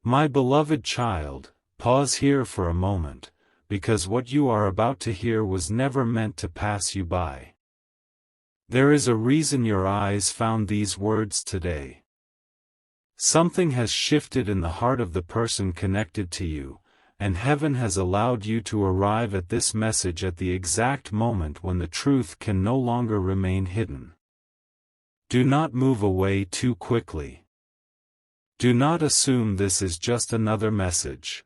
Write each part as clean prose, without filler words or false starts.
My beloved child, pause here for a moment, because what you are about to hear was never meant to pass you by. There is a reason your eyes found these words today. Something has shifted in the heart of the person connected to you, and heaven has allowed you to arrive at this message at the exact moment when the truth can no longer remain hidden. Do not move away too quickly. Do not assume this is just another message.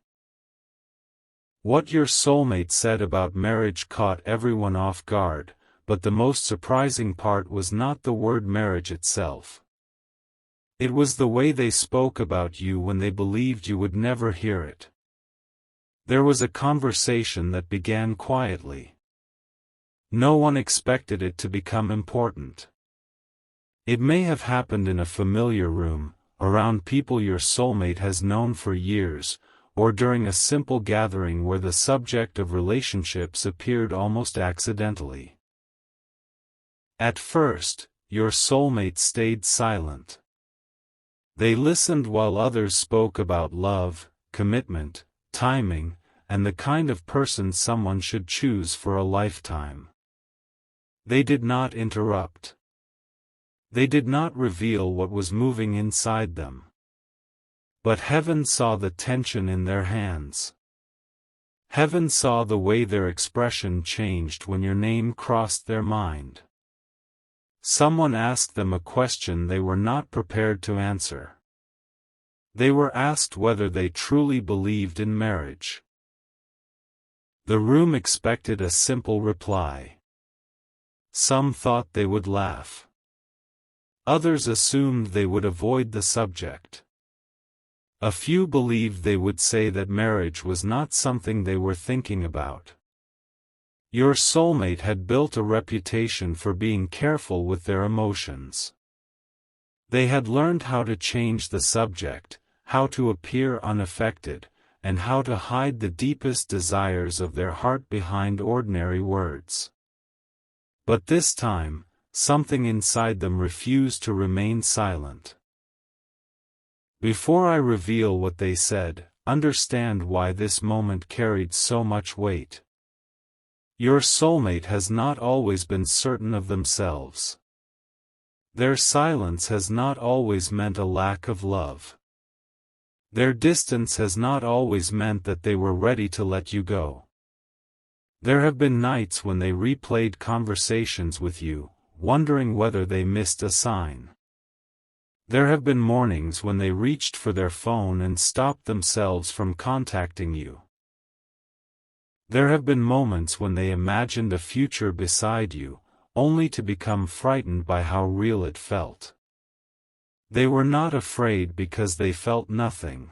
What your soulmate said about marriage caught everyone off guard, but the most surprising part was not the word marriage itself. It was the way they spoke about you when they believed you would never hear it. There was a conversation that began quietly. No one expected it to become important. It may have happened in a familiar room, around people your soulmate has known for years, or during a simple gathering where the subject of relationships appeared almost accidentally. At first, your soulmate stayed silent. They listened while others spoke about love, commitment, timing, and the kind of person someone should choose for a lifetime. They did not interrupt. They did not reveal what was moving inside them. But heaven saw the tension in their hands. Heaven saw the way their expression changed when your name crossed their mind. Someone asked them a question they were not prepared to answer. They were asked whether they truly believed in marriage. The room expected a simple reply. Some thought they would laugh. Others assumed they would avoid the subject. A few believed they would say that marriage was not something they were thinking about. Your soulmate had built a reputation for being careful with their emotions. They had learned how to change the subject, how to appear unaffected, and how to hide the deepest desires of their heart behind ordinary words. But this time, something inside them refused to remain silent. Before I reveal what they said, understand why this moment carried so much weight. Your soulmate has not always been certain of themselves. Their silence has not always meant a lack of love. Their distance has not always meant that they were ready to let you go. There have been nights when they replayed conversations with you, wondering whether they missed a sign. There have been mornings when they reached for their phone and stopped themselves from contacting you. There have been moments when they imagined a future beside you, only to become frightened by how real it felt. They were not afraid because they felt nothing.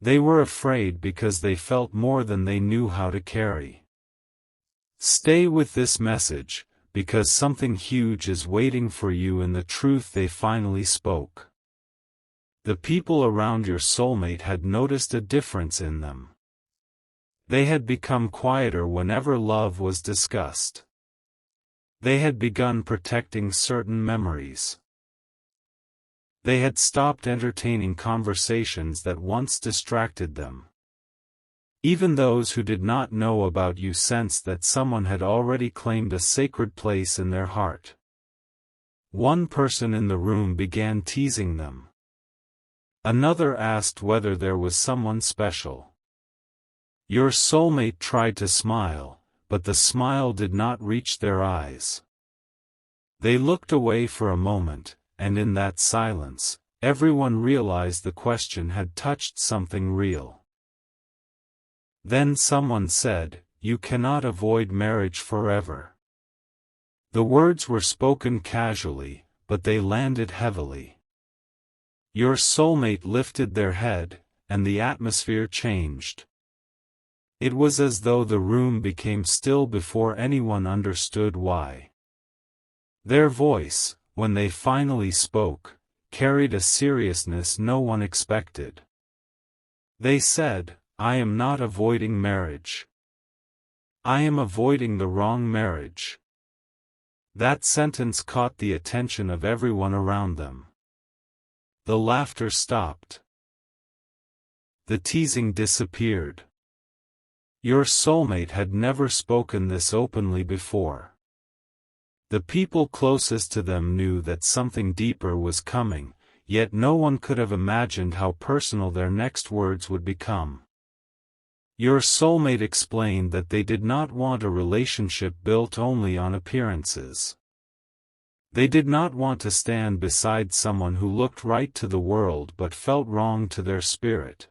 They were afraid because they felt more than they knew how to carry. Stay with this message, because something huge is waiting for you in the truth they finally spoke. The people around your soulmate had noticed a difference in them. They had become quieter whenever love was discussed. They had begun protecting certain memories. They had stopped entertaining conversations that once distracted them. Even those who did not know about you sensed that someone had already claimed a sacred place in their heart. One person in the room began teasing them. Another asked whether there was someone special. Your soulmate tried to smile, but the smile did not reach their eyes. They looked away for a moment, and in that silence, everyone realized the question had touched something real. Then someone said, "You cannot avoid marriage forever." The words were spoken casually, but they landed heavily. Your soulmate lifted their head, and the atmosphere changed. It was as though the room became still before anyone understood why. Their voice, when they finally spoke, carried a seriousness no one expected. They said, "I am not avoiding marriage. I am avoiding the wrong marriage." That sentence caught the attention of everyone around them. The laughter stopped. The teasing disappeared. Your soulmate had never spoken this openly before. The people closest to them knew that something deeper was coming, yet no one could have imagined how personal their next words would become. Your soulmate explained that they did not want a relationship built only on appearances. They did not want to stand beside someone who looked right to the world but felt wrong to their spirit.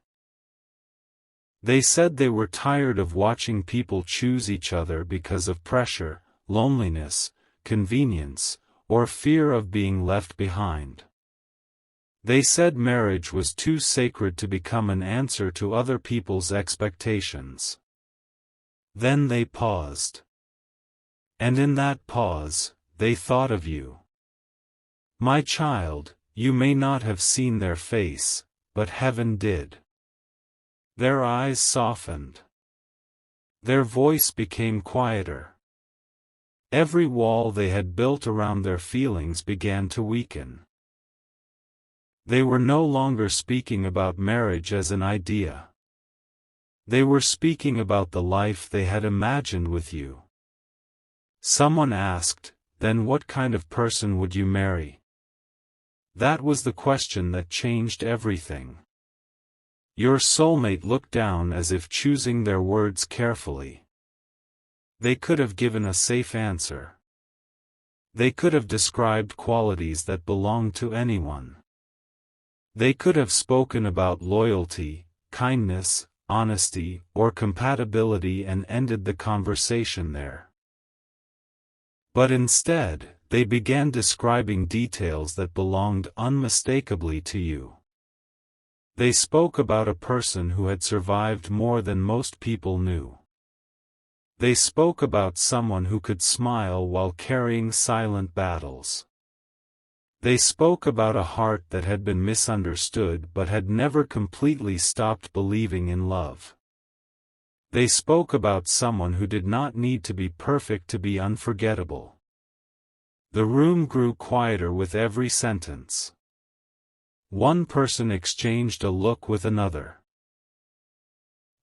They said they were tired of watching people choose each other because of pressure, loneliness, convenience, or fear of being left behind. They said marriage was too sacred to become an answer to other people's expectations. Then they paused. And in that pause, they thought of you. My child, you may not have seen their face, but heaven did. Their eyes softened. Their voice became quieter. Every wall they had built around their feelings began to weaken. They were no longer speaking about marriage as an idea. They were speaking about the life they had imagined with you. Someone asked, "Then what kind of person would you marry?" That was the question that changed everything. Your soulmate looked down as if choosing their words carefully. They could have given a safe answer. They could have described qualities that belonged to anyone. They could have spoken about loyalty, kindness, honesty, or compatibility and ended the conversation there. But instead, they began describing details that belonged unmistakably to you. They spoke about a person who had survived more than most people knew. They spoke about someone who could smile while carrying silent battles. They spoke about a heart that had been misunderstood but had never completely stopped believing in love. They spoke about someone who did not need to be perfect to be unforgettable. The room grew quieter with every sentence. One person exchanged a look with another.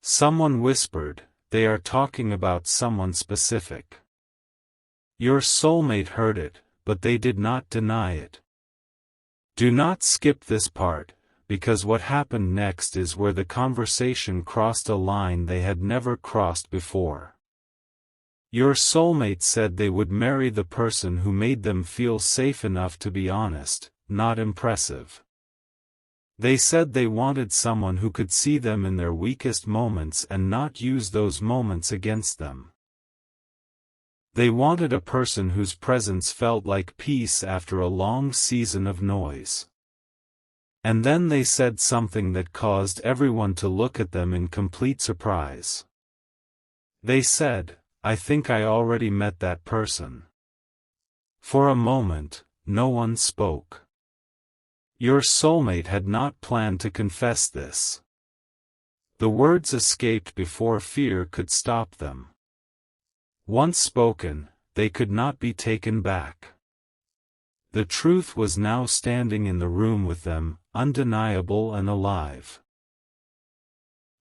Someone whispered, "They are talking about someone specific." Your soulmate heard it, but they did not deny it. Do not skip this part, because what happened next is where the conversation crossed a line they had never crossed before. Your soulmate said they would marry the person who made them feel safe enough to be honest, not impressive. They said they wanted someone who could see them in their weakest moments and not use those moments against them. They wanted a person whose presence felt like peace after a long season of noise. And then they said something that caused everyone to look at them in complete surprise. They said, "I think I already met that person." For a moment, no one spoke. Your soulmate had not planned to confess this. The words escaped before fear could stop them. Once spoken, they could not be taken back. The truth was now standing in the room with them, undeniable and alive.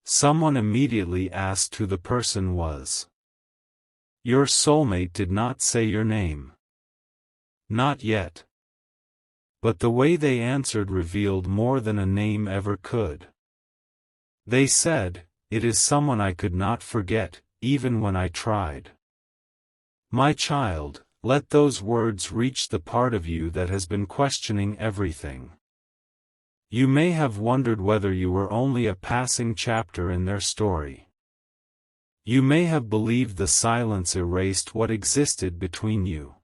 Someone immediately asked who the person was. Your soulmate did not say your name. Not yet. But the way they answered revealed more than a name ever could. They said, "It is someone I could not forget, even when I tried." My child, let those words reach the part of you that has been questioning everything. You may have wondered whether you were only a passing chapter in their story. You may have believed the silence erased what existed between you.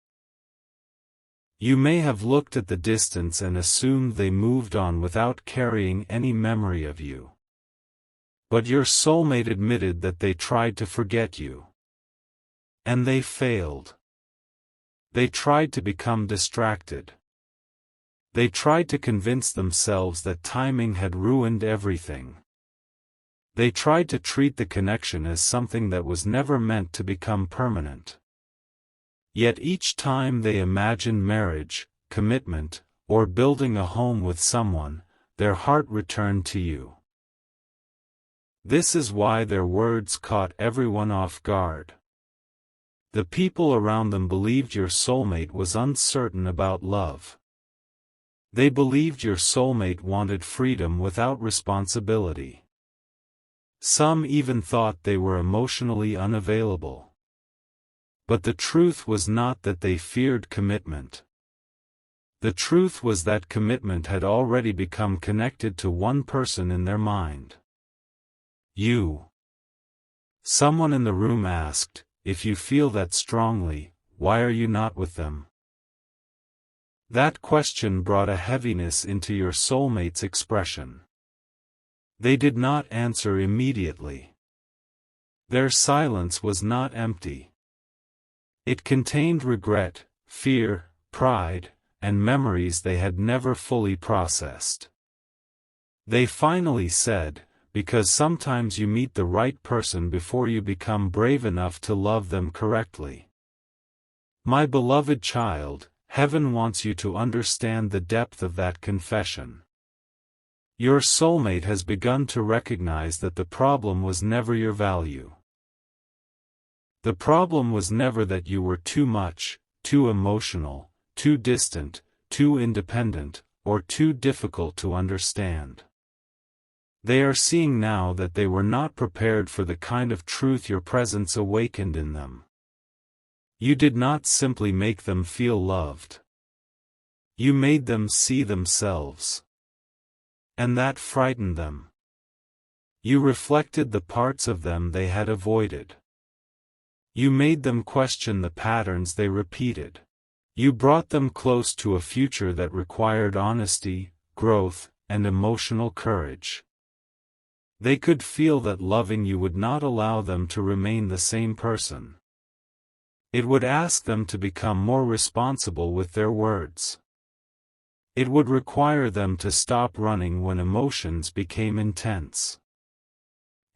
You may have looked at the distance and assumed they moved on without carrying any memory of you. But your soulmate admitted that they tried to forget you. And they failed. They tried to become distracted. They tried to convince themselves that timing had ruined everything. They tried to treat the connection as something that was never meant to become permanent. Yet each time they imagined marriage, commitment, or building a home with someone, their heart returned to you. This is why their words caught everyone off guard. The people around them believed your soulmate was uncertain about love. They believed your soulmate wanted freedom without responsibility. Some even thought they were emotionally unavailable. But the truth was not that they feared commitment. The truth was that commitment had already become connected to one person in their mind. You. Someone in the room asked, "If you feel that strongly, why are you not with them?" That question brought a heaviness into your soulmate's expression. They did not answer immediately. Their silence was not empty. It contained regret, fear, pride, and memories they had never fully processed. They finally said, "Because sometimes you meet the right person before you become brave enough to love them correctly." My beloved child, Heaven wants you to understand the depth of that confession. Your soulmate has begun to recognize that the problem was never your value. The problem was never that you were too much, too emotional, too distant, too independent, or too difficult to understand. They are seeing now that they were not prepared for the kind of truth your presence awakened in them. You did not simply make them feel loved. You made them see themselves. And that frightened them. You reflected the parts of them they had avoided. You made them question the patterns they repeated. You brought them close to a future that required honesty, growth, and emotional courage. They could feel that loving you would not allow them to remain the same person. It would ask them to become more responsible with their words. It would require them to stop running when emotions became intense.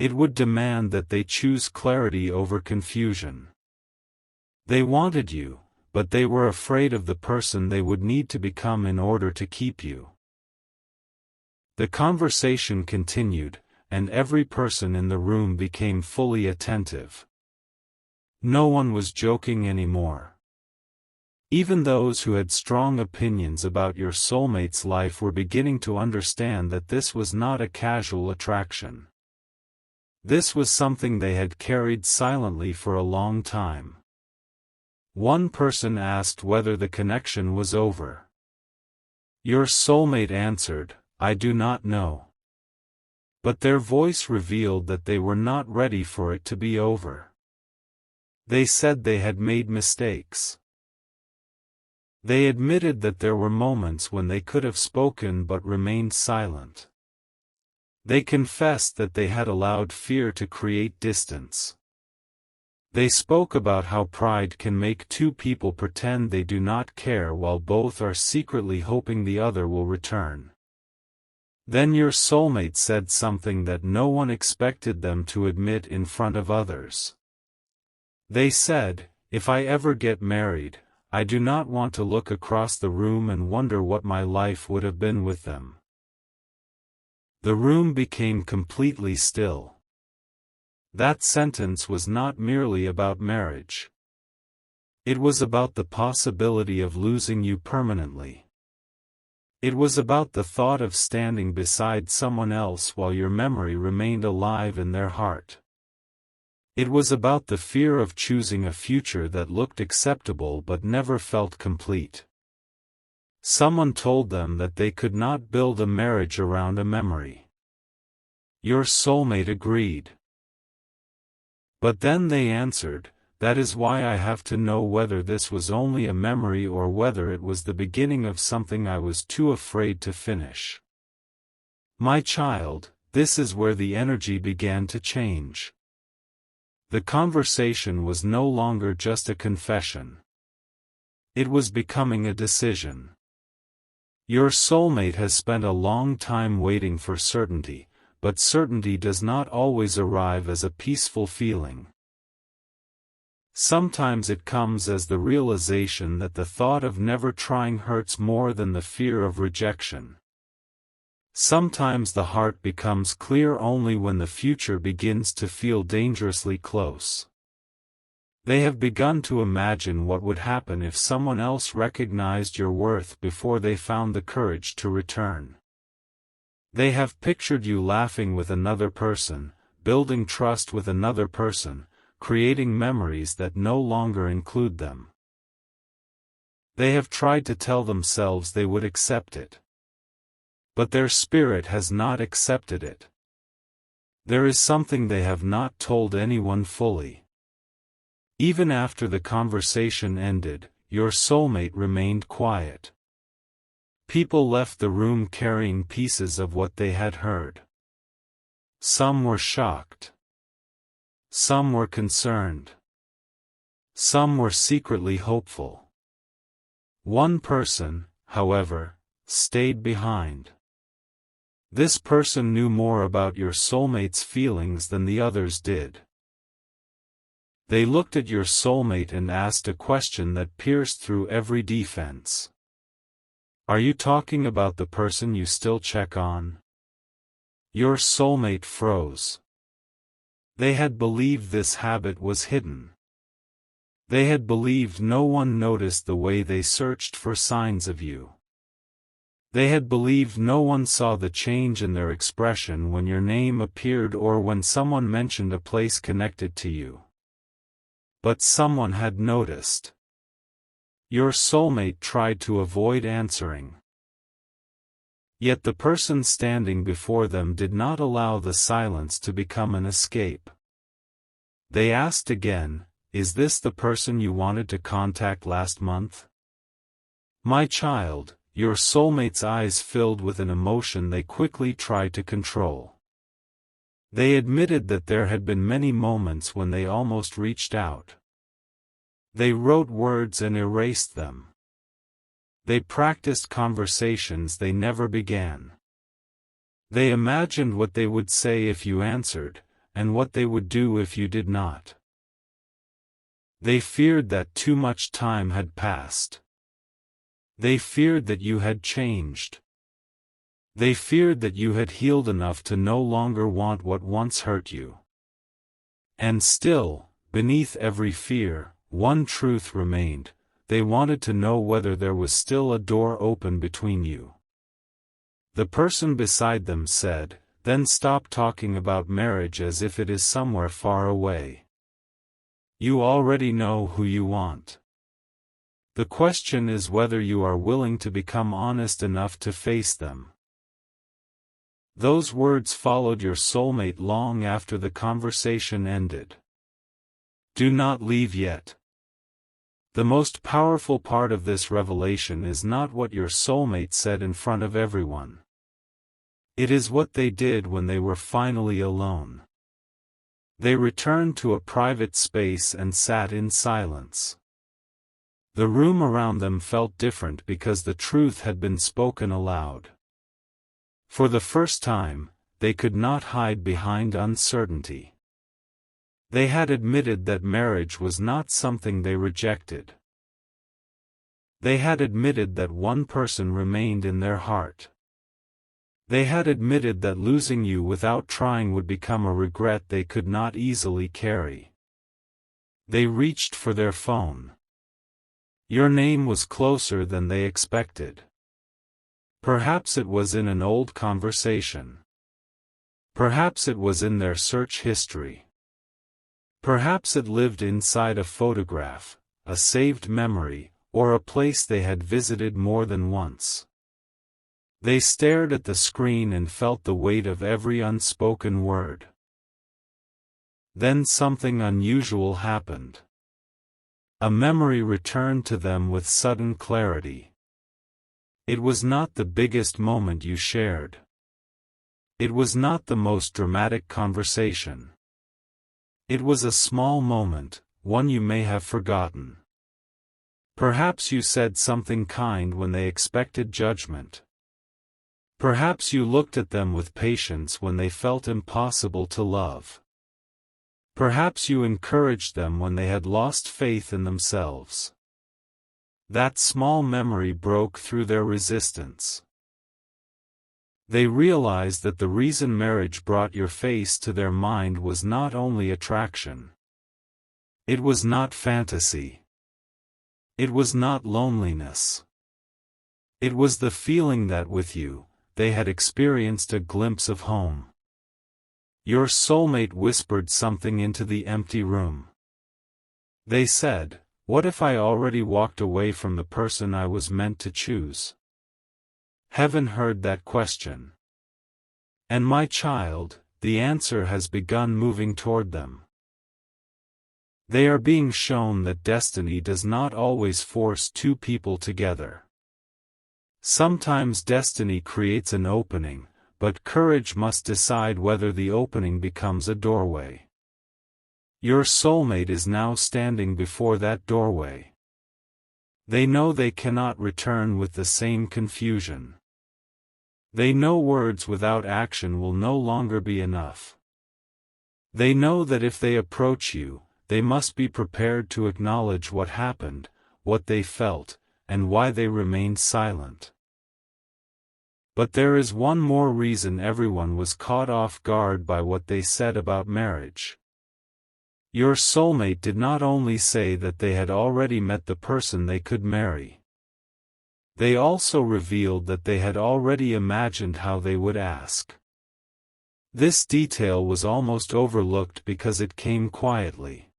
It would demand that they choose clarity over confusion. They wanted you, but they were afraid of the person they would need to become in order to keep you. The conversation continued, and every person in the room became fully attentive. No one was joking anymore. Even those who had strong opinions about your soulmate's life were beginning to understand that this was not a casual attraction. This was something they had carried silently for a long time. One person asked whether the connection was over. Your soulmate answered, "I do not know." But their voice revealed that they were not ready for it to be over. They said they had made mistakes. They admitted that there were moments when they could have spoken but remained silent. They confessed that they had allowed fear to create distance. They spoke about how pride can make two people pretend they do not care while both are secretly hoping the other will return. Then your soulmate said something that no one expected them to admit in front of others. They said, "If I ever get married, I do not want to look across the room and wonder what my life would have been with them." The room became completely still. That sentence was not merely about marriage. It was about the possibility of losing you permanently. It was about the thought of standing beside someone else while your memory remained alive in their heart. It was about the fear of choosing a future that looked acceptable but never felt complete. Someone told them that they could not build a marriage around a memory. Your soulmate agreed. But then they answered, "That is why I have to know whether this was only a memory or whether it was the beginning of something I was too afraid to finish." My child, this is where the energy began to change. The conversation was no longer just a confession. It was becoming a decision. Your soulmate has spent a long time waiting for certainty, but certainty does not always arrive as a peaceful feeling. Sometimes it comes as the realization that the thought of never trying hurts more than the fear of rejection. Sometimes the heart becomes clear only when the future begins to feel dangerously close. They have begun to imagine what would happen if someone else recognized your worth before they found the courage to return. They have pictured you laughing with another person, building trust with another person, creating memories that no longer include them. They have tried to tell themselves they would accept it. But their spirit has not accepted it. There is something they have not told anyone fully. Even after the conversation ended, your soulmate remained quiet. People left the room carrying pieces of what they had heard. Some were shocked. Some were concerned. Some were secretly hopeful. One person, however, stayed behind. This person knew more about your soulmate's feelings than the others did. They looked at your soulmate and asked a question that pierced through every defense. Are you talking about the person you still check on? Your soulmate froze. They had believed this habit was hidden. They had believed no one noticed the way they searched for signs of you. They had believed no one saw the change in their expression when your name appeared or when someone mentioned a place connected to you. But someone had noticed. Your soulmate tried to avoid answering. Yet the person standing before them did not allow the silence to become an escape. They asked again, "Is this the person you wanted to contact last month?" My child, your soulmate's eyes filled with an emotion they quickly tried to control. They admitted that there had been many moments when they almost reached out. They wrote words and erased them. They practiced conversations they never began. They imagined what they would say if you answered, and what they would do if you did not. They feared that too much time had passed. They feared that you had changed. They feared that you had healed enough to no longer want what once hurt you. And still, beneath every fear, one truth remained: they wanted to know whether there was still a door open between you. The person beside them said, "Then stop talking about marriage as if it is somewhere far away. You already know who you want. The question is whether you are willing to become honest enough to face them." Those words followed your soulmate long after the conversation ended. Do not leave yet. The most powerful part of this revelation is not what your soulmate said in front of everyone. It is what they did when they were finally alone. They returned to a private space and sat in silence. The room around them felt different because the truth had been spoken aloud. For the first time, they could not hide behind uncertainty. They had admitted that marriage was not something they rejected. They had admitted that one person remained in their heart. They had admitted that losing you without trying would become a regret they could not easily carry. They reached for their phone. Your name was closer than they expected. Perhaps it was in an old conversation. Perhaps it was in their search history. Perhaps it lived inside a photograph, a saved memory, or a place they had visited more than once. They stared at the screen and felt the weight of every unspoken word. Then something unusual happened. A memory returned to them with sudden clarity. It was not the biggest moment you shared. It was not the most dramatic conversation. It was a small moment, one you may have forgotten. Perhaps you said something kind when they expected judgment. Perhaps you looked at them with patience when they felt impossible to love. Perhaps you encouraged them when they had lost faith in themselves. That small memory broke through their resistance. They realized that the reason marriage brought your face to their mind was not only attraction. It was not fantasy. It was not loneliness. It was the feeling that with you, they had experienced a glimpse of home. Your soulmate whispered something into the empty room. They said, "What if I already walked away from the person I was meant to choose?" Heaven heard that question. And my child, the answer has begun moving toward them. They are being shown that destiny does not always force two people together. Sometimes destiny creates an opening, but courage must decide whether the opening becomes a doorway. Your soulmate is now standing before that doorway. They know they cannot return with the same confusion. They know words without action will no longer be enough. They know that if they approach you, they must be prepared to acknowledge what happened, what they felt, and why they remained silent. But there is one more reason everyone was caught off guard by what they said about marriage. Your soulmate did not only say that they had already met the person they could marry. They also revealed that they had already imagined how they would ask. This detail was almost overlooked because it came quietly.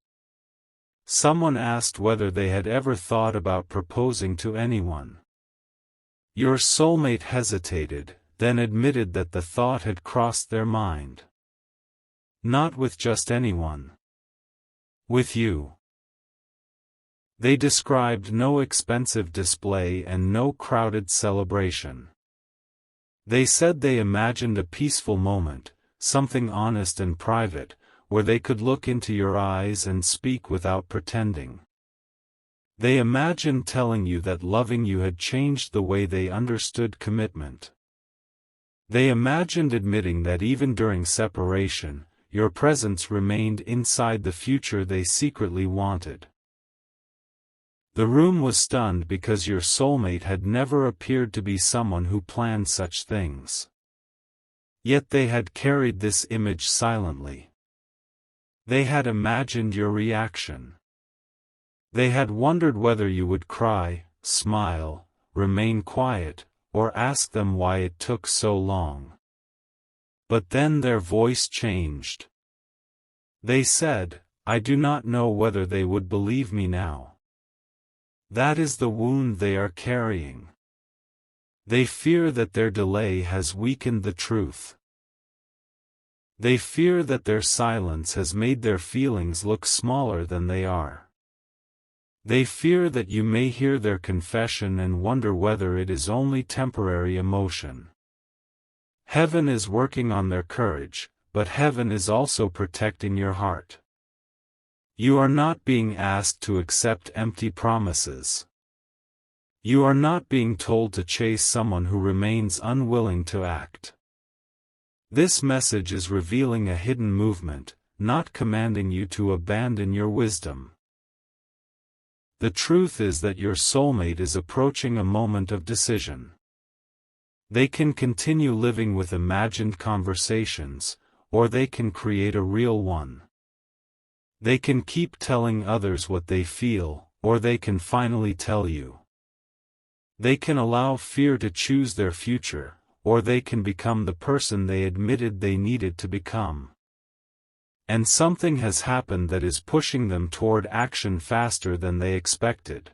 Someone asked whether they had ever thought about proposing to anyone. Your soulmate hesitated, then admitted that the thought had crossed their mind. Not with just anyone. With you. They described no expensive display and no crowded celebration. They said they imagined a peaceful moment, something honest and private, where they could look into your eyes and speak without pretending. They imagined telling you that loving you had changed the way they understood commitment. They imagined admitting that even during separation, your presence remained inside the future they secretly wanted. The room was stunned because your soulmate had never appeared to be someone who planned such things. Yet they had carried this image silently. They had imagined your reaction. They had wondered whether you would cry, smile, remain quiet, or ask them why it took so long. But then their voice changed. They said, "I do not know whether they would believe me now." That is the wound they are carrying. They fear that their delay has weakened the truth. They fear that their silence has made their feelings look smaller than they are. They fear that you may hear their confession and wonder whether it is only temporary emotion. Heaven is working on their courage, but heaven is also protecting your heart. You are not being asked to accept empty promises. You are not being told to chase someone who remains unwilling to act. This message is revealing a hidden movement, not commanding you to abandon your wisdom. The truth is that your soulmate is approaching a moment of decision. They can continue living with imagined conversations, or they can create a real one. They can keep telling others what they feel, or they can finally tell you. They can allow fear to choose their future, or they can become the person they admitted they needed to become. And something has happened that is pushing them toward action faster than they expected.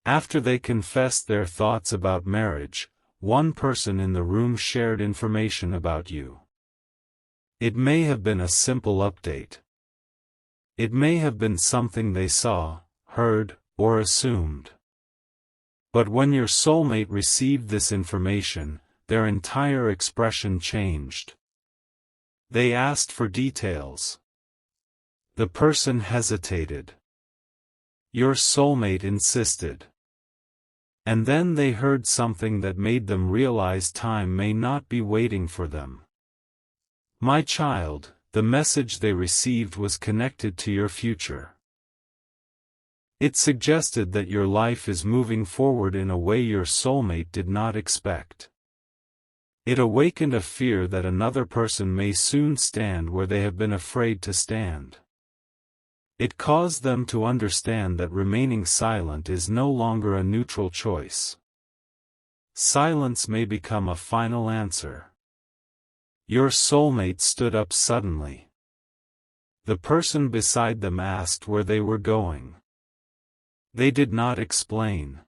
After they confessed their thoughts about marriage, one person in the room shared information about you. It may have been a simple update. It may have been something they saw, heard, or assumed. But when your soulmate received this information, their entire expression changed. They asked for details. The person hesitated. Your soulmate insisted. And then they heard something that made them realize time may not be waiting for them. My child, the message they received was connected to your future. It suggested that your life is moving forward in a way your soulmate did not expect. It awakened a fear that another person may soon stand where they have been afraid to stand. It caused them to understand that remaining silent is no longer a neutral choice. Silence may become a final answer. Your soulmate stood up suddenly. The person beside them asked where they were going. They did not explain.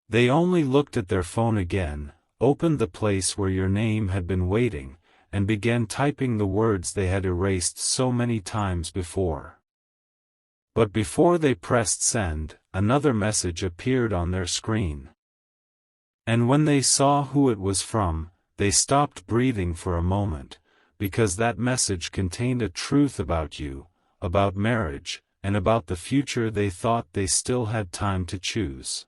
They only looked at their phone again, opened the place where your name had been waiting, and began typing the words they had erased so many times before. But before they pressed send, another message appeared on their screen. And when they saw who it was from, they stopped breathing for a moment, because that message contained a truth about you, about marriage, and about the future they thought they still had time to choose.